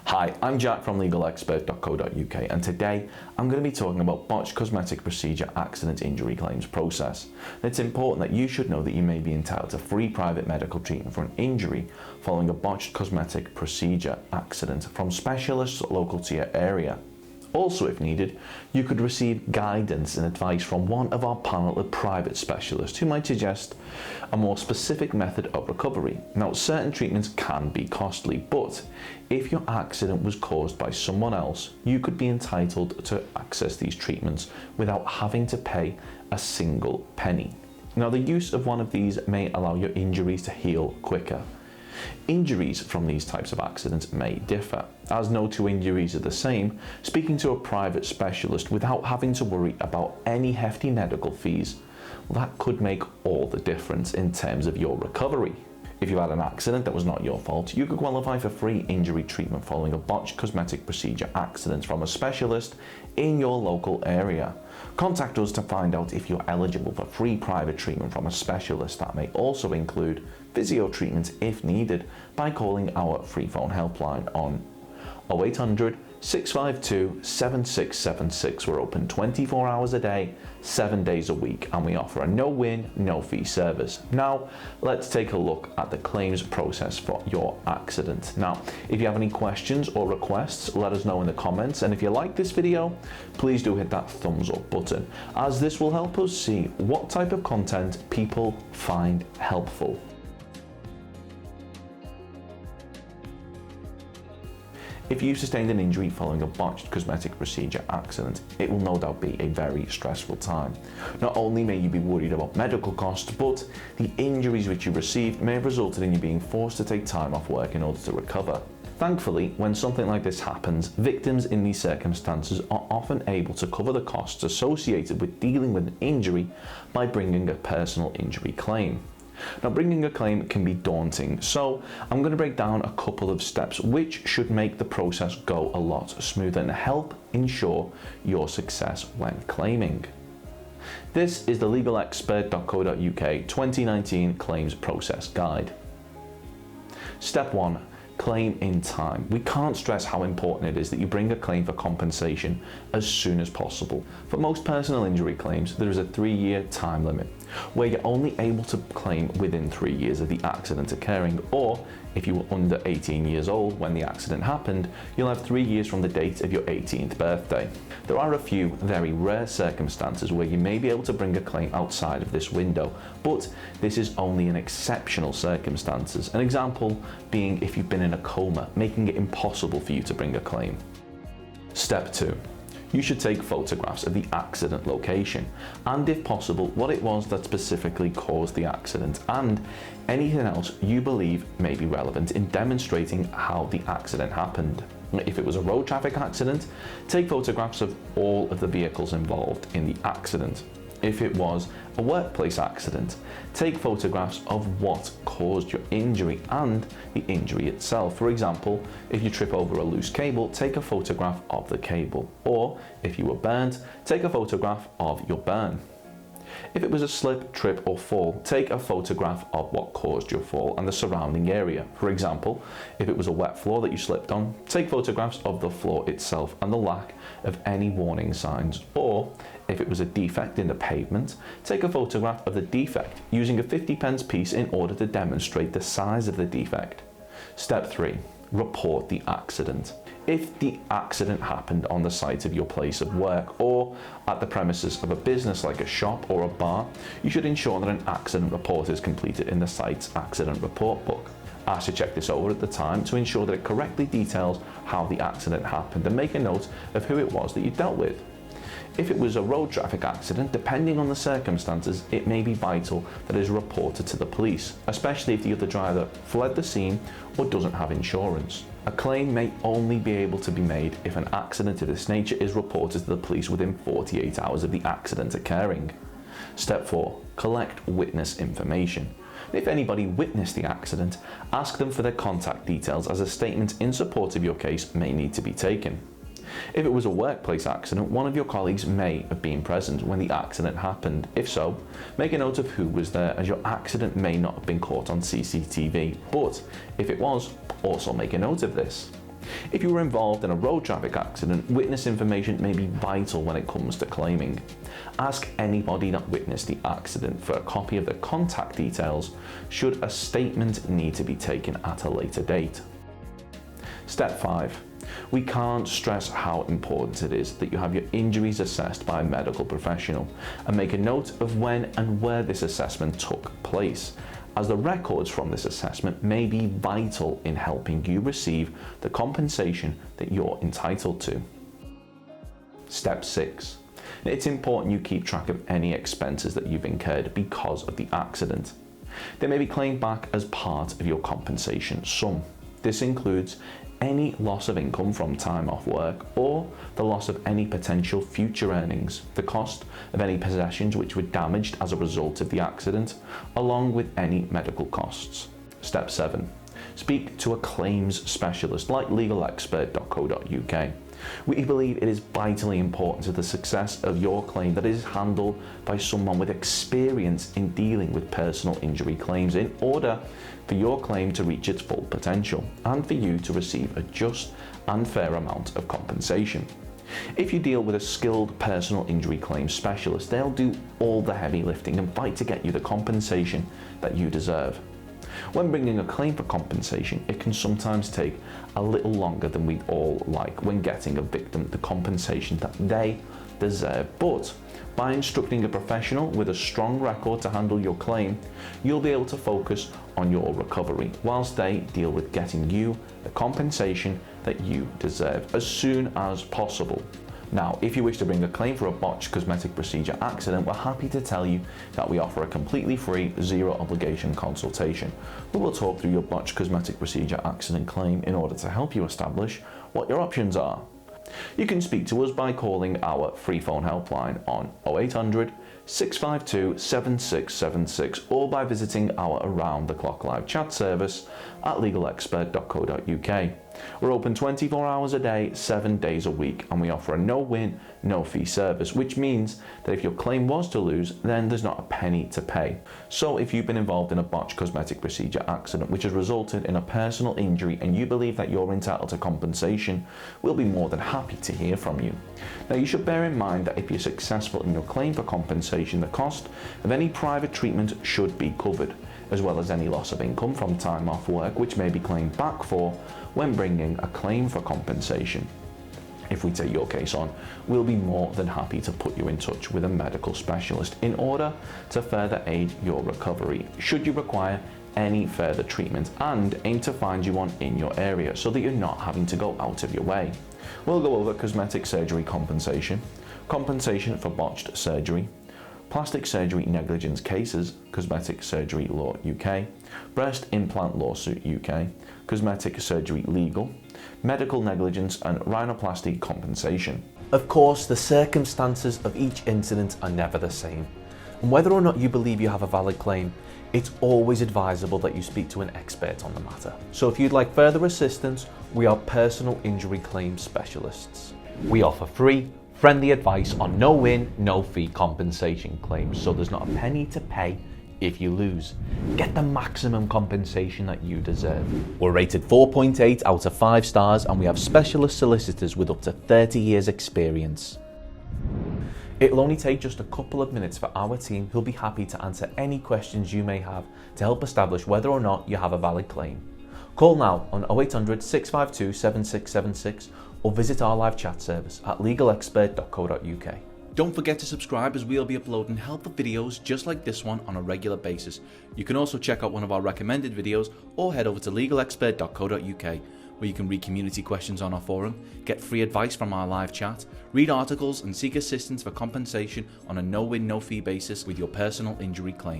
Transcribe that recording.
Hi, I'm Jack from legalexpert.co.uk, and today I'm going to be talking about botched cosmetic procedure accident injury claims process. It's important that you should know that you may be entitled to free private medical treatment for an injury following a botched cosmetic procedure accident from specialists local to your area. Also, if needed, you could receive guidance and advice from one of our panel of private specialists who might suggest a more specific method of recovery. Now, certain treatments can be costly, but if your accident was caused by someone else, you could be entitled to access these treatments without having to pay a single penny. Now, the use of one of these may allow your injuries to heal quicker. Injuries from these types of accidents may differ. As no two injuries are the same, speaking to a private specialist without having to worry about any hefty medical fees, well, that could make all the difference in terms of your recovery. If you had an accident that was not your fault, you could qualify for free injury treatment following a botched cosmetic procedure accident from a specialist in your local area. Contact us to find out if you're eligible for free private treatment from a specialist. That may also include physio treatment if needed by calling our freephone helpline on 0800 652 7676. We're open 24 hours a day, 7 days a week, and we offer a no-win, no-fee service. Now, let's take a look at the claims process for your accident. Now, if you have any questions or requests, let us know in the comments. And if you like this video, please do hit that thumbs up button, as this will help us see what type of content people find helpful. If you sustained an injury following a botched cosmetic procedure accident, it will no doubt be a very stressful time. Not only may you be worried about medical costs, but the injuries which you received may have resulted in you being forced to take time off work in order to recover. Thankfully, when something like this happens, victims in these circumstances are often able to cover the costs associated with dealing with an injury by bringing a personal injury claim. Now, bringing a claim can be daunting, so I'm going to break down a couple of steps which should make the process go a lot smoother and help ensure your success when claiming. This is the legalexpert.co.uk 2019 Claims Process Guide. Step 1. Claim in time. We can't stress how important it is that you bring a claim for compensation as soon as possible. For most personal injury claims, there is a 3-year time limit, where you're only able to claim within 3 years of the accident occurring, or if you were under 18 years old when the accident happened, you'll have 3 years from the date of your 18th birthday. There are a few very rare circumstances where you may be able to bring a claim outside of this window, but this is only in exceptional circumstances. An example being if you've been in a coma, making it impossible for you to bring a claim. Step 2. You should take photographs of the accident location, and if possible, what it was that specifically caused the accident, and anything else you believe may be relevant in demonstrating how the accident happened. If it was a road traffic accident, take photographs of all of the vehicles involved in the accident. If it was a workplace accident, take photographs of what caused your injury and the injury itself. For example, if you trip over a loose cable, take a photograph of the cable. Or if you were burned, take a photograph of your burn. If it was a slip, trip or fall, take a photograph of what caused your fall and the surrounding area. For example, if it was a wet floor that you slipped on, take photographs of the floor itself and the lack of any warning signs. Or if it was a defect in the pavement, take a photograph of the defect using a 50p piece in order to demonstrate the size of the defect. Step 3. Report the accident. If the accident happened on the site of your place of work or at the premises of a business like a shop or a bar, you should ensure that an accident report is completed in the site's accident report book. Ask to check this over at the time to ensure that it correctly details how the accident happened and make a note of who it was that you dealt with. If it was a road traffic accident, depending on the circumstances, it may be vital that it is reported to the police, especially if the other driver fled the scene or doesn't have insurance. A claim may only be able to be made if an accident of this nature is reported to the police within 48 hours of the accident occurring. Step 4. Collect witness information. If anybody witnessed the accident, ask them for their contact details, as a statement in support of your case may need to be taken. If it was a workplace accident, one of your colleagues may have been present when the accident happened. If so, make a note of who was there, as your accident may not have been caught on CCTV, but if it was, also make a note of this. If you were involved in a road traffic accident, witness information may be vital when it comes to claiming. Ask anybody that witnessed the accident for a copy of the contact details should a statement need to be taken at a later date. Step 5. We can't stress how important it is that you have your injuries assessed by a medical professional and make a note of when and where this assessment took place, as the records from this assessment may be vital in helping you receive the compensation that you're entitled to. Step 6. It's important you keep track of any expenses that you've incurred because of the accident. They may be claimed back as part of your compensation sum. This includes any loss of income from time off work or the loss of any potential future earnings, the cost of any possessions which were damaged as a result of the accident, along with any medical costs. Step 7. Speak to a claims specialist like legalexpert.co.uk. We believe it is vitally important to the success of your claim that it is handled by someone with experience in dealing with personal injury claims in order for your claim to reach its full potential and for you to receive a just and fair amount of compensation. If you deal with a skilled personal injury claims specialist, they'll do all the heavy lifting and fight to get you the compensation that you deserve. When bringing a claim for compensation, it can sometimes take a little longer than we'd all like when getting a victim the compensation that they deserve. But by instructing a professional with a strong record to handle your claim, you'll be able to focus on your recovery whilst they deal with getting you the compensation that you deserve as soon as possible. Now, if you wish to bring a claim for a botched cosmetic procedure accident, we're happy to tell you that we offer a completely free, zero obligation consultation. We will talk through your botched cosmetic procedure accident claim in order to help you establish what your options are. You can speak to us by calling our free phone helpline on 0800 652 7676 or by visiting our around the clock live chat service at legalexpert.co.uk. We're open 24 hours a day, 7 days a week, and we offer a no-win, no-fee service, which means that if your claim was to lose, then there's not a penny to pay. So if you've been involved in a botched cosmetic procedure accident which has resulted in a personal injury and you believe that you're entitled to compensation, we'll be more than happy to hear from you. Now, you should bear in mind that if you're successful in your claim for compensation, the cost of any private treatment should be covered, as well as any loss of income from time off work which may be claimed back for when bringing a claim for compensation. If we take your case on, we'll be more than happy to put you in touch with a medical specialist in order to further aid your recovery should you require any further treatment, and aim to find you one in your area so that you're not having to go out of your way. We'll go over cosmetic surgery compensation, compensation for botched surgery, plastic surgery negligence cases, Cosmetic Surgery Law UK, breast implant lawsuit UK, cosmetic surgery legal, medical negligence and rhinoplasty compensation. Of course, the circumstances of each incident are never the same, and whether or not you believe you have a valid claim, it's always advisable that you speak to an expert on the matter. So if you'd like further assistance, we are personal injury claim specialists. We offer free, friendly advice on no-win, no-fee compensation claims, so there's not a penny to pay if you lose. Get the maximum compensation that you deserve. We're rated 4.8 out of 5 stars, and we have specialist solicitors with up to 30 years experience. It'll only take just a couple of minutes for our team, who'll be happy to answer any questions you may have to help establish whether or not you have a valid claim. Call now on 0800 652 7676 or visit our live chat service at legalexpert.co.uk. Don't forget to subscribe, as we'll be uploading helpful videos just like this one on a regular basis. You can also check out one of our recommended videos or head over to legalexpert.co.uk, where you can read community questions on our forum, get free advice from our live chat, read articles and seek assistance for compensation on a no-win, no-fee basis with your personal injury claim.